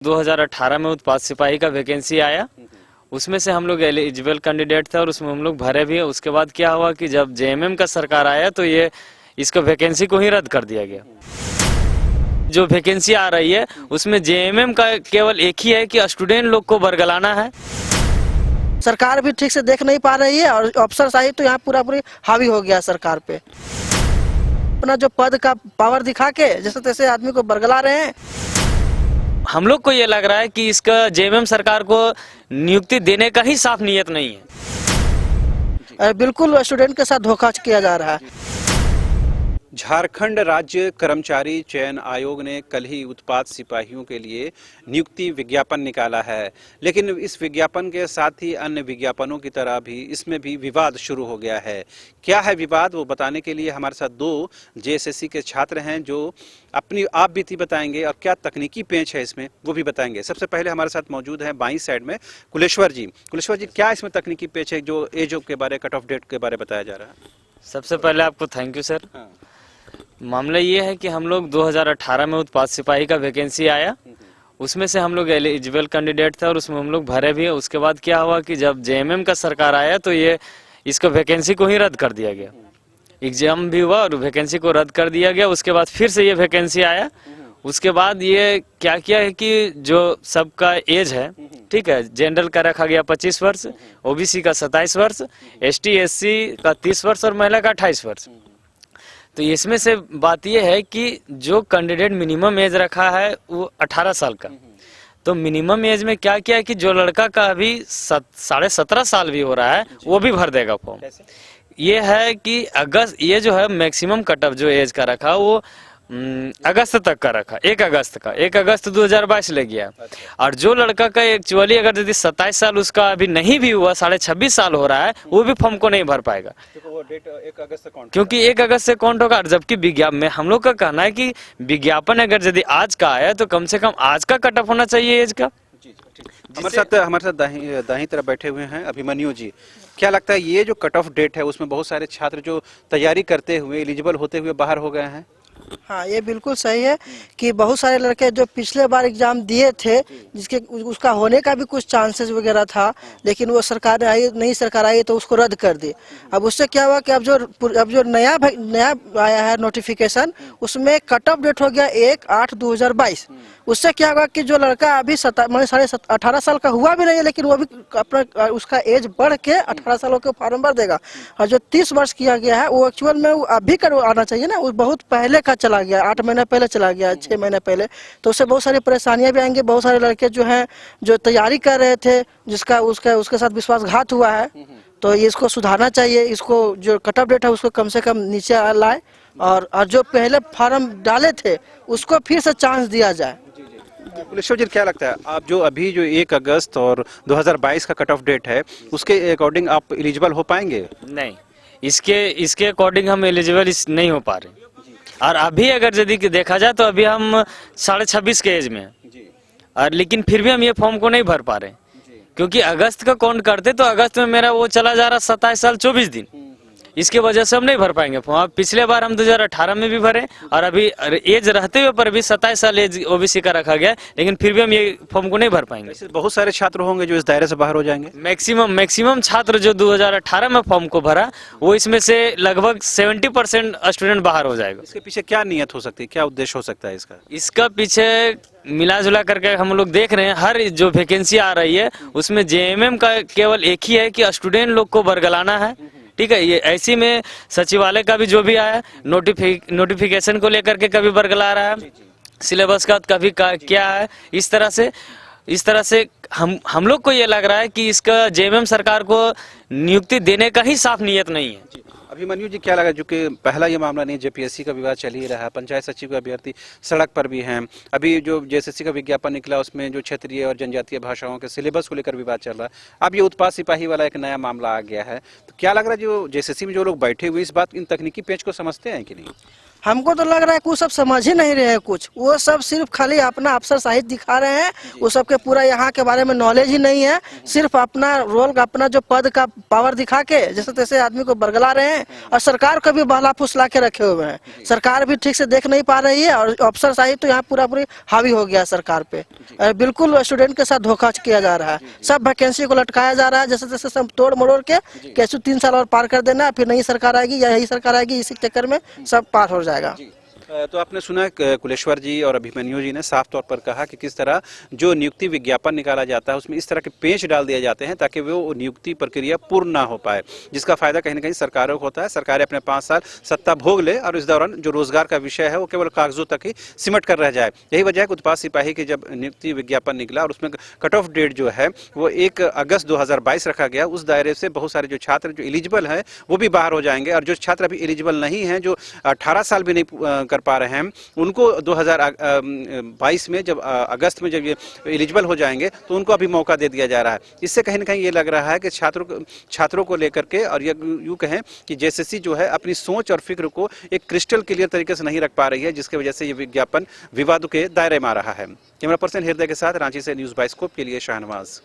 2018 में उत्पाद सिपाही का वैकेंसी आया, उसमें से हम लोग एलिजिबल कैंडिडेट थे और उसमें हम लोग भरे भी। उसके बाद क्या हुआ कि जब जेएमएम का सरकार आया तो ये इसका वैकेंसी को ही रद्द कर दिया गया। जो वैकेंसी आ रही है उसमें जेएमएम का केवल एक ही है कि स्टूडेंट लोग को बरगलाना है। सरकार भी ठीक से देख नहीं पा रही है और अफसरशाही तो यहाँ पूरी हावी हो गया सरकार पे। अपना जो पद का पावर दिखा के जैसे तैसे आदमी को बरगला रहे हैं। हम लोग को ये लग रहा है कि इसका जेएमएम सरकार को नियुक्ति देने का ही साफ नियत नहीं है। बिल्कुल स्टूडेंट के साथ धोखा किया जा रहा है। झारखंड राज्य कर्मचारी चयन आयोग ने कल ही उत्पाद सिपाहियों के लिए नियुक्ति विज्ञापन निकाला है, लेकिन इस विज्ञापन के साथ ही अन्य विज्ञापनों की तरह भी इसमें भी विवाद शुरू हो गया है। क्या है विवाद, वो बताने के लिए हमारे साथ दो जेएसएससी के छात्र हैं जो अपनी आप बीती बताएंगे और क्या तकनीकी पेंच है इसमें वो भी बताएंगे। सबसे पहले हमारे साथ मौजूद हैं बाईं साइड में कुलेश्वर जी। कुलेश्वर जी, क्या इसमें तकनीकी पेंच है जो एज के बारे, कट ऑफ डेट के बारे बताया जा रहा है? सबसे पहले आपको थैंक यू सर। मामला ये है कि हम लोग 2018 में उत्पाद सिपाही का वैकेंसी आया, उसमें से हम लोग एलिजिबल कैंडिडेट थे और उसमें हम लोग भरे भी। उसके बाद क्या हुआ कि जब जेएमएम का सरकार आया तो ये इसका वैकेंसी को ही रद्द कर दिया गया। एग्जाम भी हुआ और वैकेंसी को रद्द कर दिया गया। उसके बाद फिर से ये वैकेंसी आया। उसके बाद ये क्या किया है कि जो सबका एज है, ठीक है, जनरल का रखा गया 25 वर्ष, ओबीसी का 27 वर्ष, एसटी एससी का 30 वर्ष और महिला का 28 वर्ष। तो इसमें से बात यह है कि जो कैंडिडेट मिनिमम एज रखा है वो 18 साल का। तो मिनिमम एज में क्या किया है कि जो लड़का का अभी 17.5 साल भी हो रहा है वो भी भर देगा फॉर्म। ये है कि अगस्त, ये जो है मैक्सिमम कटअप जो एज का रखा वो अगस्त तक का रखा, 1 अगस्त 2022 ले गया। और जो लड़का का एक्चुअली अगर यदि 27 साल उसका अभी नहीं भी हुआ, 26.5 साल हो रहा है, वो भी फॉर्म को नहीं भर पाएगा क्योंकि 1 अगस्त से काउंट होगा। जबकि विज्ञापन में हम लोग का कहना है कि विज्ञापन अगर यदि आज का आया तो कम से कम आज का कट ऑफ होना चाहिए एज का। हमारे साथ दाहिनी तरफ बैठे हुए हैं अभिमन्यु जी। क्या लगता है ये जो कट ऑफ डेट है उसमें बहुत सारे छात्र जो तैयारी करते हुए एलिजिबल होते हुए बाहर हो गए हैं? हाँ, ये बिल्कुल सही है कि बहुत सारे लड़के जो पिछले बार एग्जाम दिए थे जिसके उसका होने का भी कुछ चांसेस वगैरह था, लेकिन वो सरकार आई, नई सरकार आई तो उसको रद्द कर दी। अब उससे क्या हुआ कि अब जो नया आया है नोटिफिकेशन, उसमें कट ऑफ डेट हो गया 1/8/2022। उससे क्या होगा कि जो लड़का अभी 18 साल का हुआ भी नहीं है लेकिन वो भी अपना उसका एज बढ़ के 18 सालों के फॉर्म भर देगा। और जो 30 वर्ष किया गया है वो एक्चुअल में अभी आना चाहिए ना, वो बहुत पहले का चला गया, 8 महीने पहले चला गया, 6 महीने पहले। तो उससे बहुत सारी परेशानियां भी आएंगी। बहुत सारे लड़के जो हैं जो तैयारी कर रहे थे जिसका उसके साथ विश्वासघात हुआ है, तो ये इसको सुधारना चाहिए। इसको जो कट ऑफ डेट है उसको कम से कम नीचे लाए और जो पहले फॉर्म डाले थे उसको फिर से चांस दिया जाए। कुलेश्वर जी, क्या लगता है आप जो अभी जो 1 अगस्त और 2022 का कट ऑफ डेट है उसके अकॉर्डिंग आप एलिजिबल हो पाएंगे? नहीं, इसके अकॉर्डिंग हम एलिजिबल नहीं हो पा रहे। और अभी अगर यदि देखा जाए तो अभी हम 26.5 के एज में हैं और लेकिन फिर भी हम ये फॉर्म को नहीं भर पा रहे क्योंकि अगस्त का काउंट करते तो अगस्त में मेरा वो चला जा रहा 27 साल 24 दिन। इसके वजह से हम नहीं भर पाएंगे फॉर्म। पिछले बार हम 2018 में भी भरे और अभी एज रहते हुए पर भी 27 साल एज ओबीसी का रखा गया, लेकिन फिर भी हम ये फॉर्म को नहीं भर पाएंगे। बहुत सारे छात्र होंगे जो इस दायरे से बाहर हो जाएंगे। मैक्सिमम छात्र जो 2018 में फॉर्म को भरा वो इसमें से लगभग 70% स्टूडेंट बाहर हो जाएगा। इसके पीछे क्या नियत हो सकती है, क्या उद्देश्य हो सकता है इसका? इसका पीछे मिला जुला करके हम लोग देख रहे हैं, हर जो वैकेंसी आ रही है उसमें जेएमएम का केवल एक ही है कि स्टूडेंट लोग को बरगलाना है, ठीक है। ये ऐसी में सचिवालय का भी जो भी आया नोटिफिकेशन को लेकर के कभी बरगला रहा है, सिलेबस का कभी क्या है। इस तरह से हम लोग को ये लग रहा है कि इसका जेएमएम सरकार को नियुक्ति देने का ही साफ नियत नहीं है। अभिमन्यु जी, क्या लगा, जो कि पहला ये मामला नहीं, जेपीएससी का विवाद चल ही रहा है, पंचायत सचिव का अभ्यर्थी सड़क पर भी हैं, अभी जो जेएसएससी का विज्ञापन निकला उसमें जो क्षेत्रीय और जनजातीय भाषाओं के सिलेबस को लेकर विवाद चल रहा है, अब ये उत्पाद सिपाही वाला एक नया मामला आ गया है। तो क्या लग रहा है जो जेएसएससी में जो लोग बैठे हुए इस बात इन तकनीकी पेंच को समझते हैं कि नहीं? हमको तो लग रहा है कि वो सब समझ ही नहीं रहे हैं कुछ, वो सब सिर्फ खाली अपना अफसरशाही दिखा रहे हैं। वो सबके पूरा यहाँ के बारे में नॉलेज ही नहीं है, सिर्फ अपना रोल का, अपना जो पद का पावर दिखा के जैसे तैसे आदमी को बरगला रहे हैं, और सरकार को भी बहला फुसला के रखे हुए हैं। सरकार भी ठीक से देख नहीं पा रही है, और अफसरशाही तो यहाँ पूरा पूरी हावी हो गया सरकार पे। बिल्कुल स्टूडेंट के साथ धोखा किया जा रहा है, सब वैकेंसी को लटकाया जा रहा है जैसे तैसे, सब तोड़ मरोड़ के कैसे 3 साल और पार कर देना, फिर नई सरकार आएगी या यही सरकार आएगी, इसी चक्कर में सब पार हो जाएगा। तो आपने सुना कुलेश्वर जी और अभिमन्यु जी ने साफ तौर पर कहा कि किस तरह जो नियुक्ति विज्ञापन निकाला जाता है उसमें इस तरह के पेंच डाल दिए जाते हैं ताकि वो नियुक्ति प्रक्रिया पूर्ण ना हो पाए, जिसका फायदा कहीं ना कहीं सरकारों को होता है। सरकारें अपने 5 साल सत्ता भोग ले और इस दौरान जो रोजगार का विषय है वो केवल कागजों तक ही सिमट कर रह जाए। यही वजह है कि उत्पाद सिपाही की जब नियुक्ति विज्ञापन निकला और उसमें कट ऑफ डेट जो है वो 1 अगस्त 2022 रखा गया, उस दायरे से बहुत सारे जो छात्र जो एलिजिबल हैं वो भी बाहर हो जाएंगे, और जो छात्र अभी एलिजिबल नहीं हैं, जो 18 साल भी नहीं कर पा रहे हैं, उनको 2022 में जब अगस्त में जब ये एलिजिबल हो जाएंगे तो उनको अभी मौका दे दिया जा रहा है। इससे कहीं ना कहीं ये लग रहा है कि छात्रों को लेकर के, और यूँ कहें कि जेएसएससी जो है अपनी सोच और फिक्र को एक क्रिस्टल क्लियर तरीके से नहीं रख पा रही है, जिसकी वजह से ये विज्ञापन विवादों के दायरे में आ रहा है। कैमरा पर्सन हृदय के साथ रांची से न्यूज़ बाइस्कोप के लिए शाहनवाज।